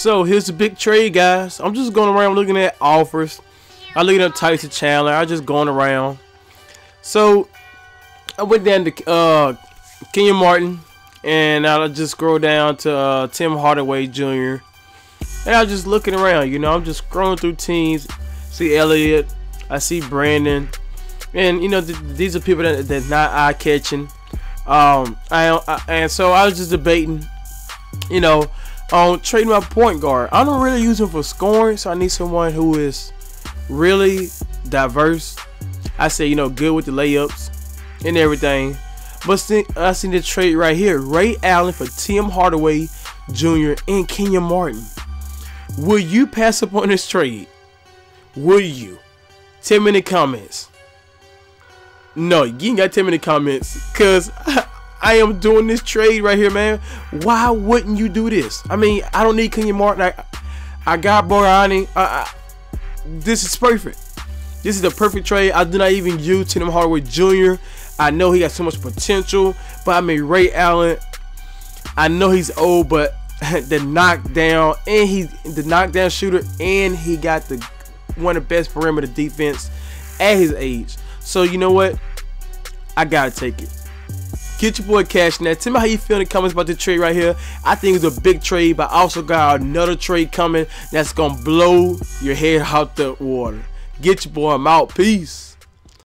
So here's the big trade, guys. I'm just going around looking at offers. I looking at Tyson Chandler. I just going around. So I went down to Kenyon Martin, and I'll just scroll down to Tim Hardaway Jr. And I'm just looking around. You know, I'm just scrolling through teams. See Elliott. I see Brandon, and you know these are people that's not eye catching. And so I was just debating, you know, on trading my point guard. I don't really use him for scoring, so I need someone who is really diverse. I say, you know, good with the layups and everything. But I seen the trade right here: Ray Allen for Tim Hardaway Jr. and Kenyon Martin. Will you pass up on this trade? Will you? Tell me in the comments. No, you ain't got 10 minute comments, because I am doing this trade right here, man. Why wouldn't you do this? I mean, I don't need Kenyon Martin. I got Borani. This is perfect. This is the perfect trade. I do not even use Tim Hardaway Jr. I know he got so much potential, but I mean, Ray Allen, I know he's old, but the knockdown, and he's the knockdown shooter, and he got one of the best perimeter defense at his age. So you know what? I gotta take it. Get your boy Cash now. Tell me how you feel in the comments about this trade right here. I think it's a big trade, but I also got another trade coming that's gonna blow your head out the water. Get your boy. I'm out. Peace.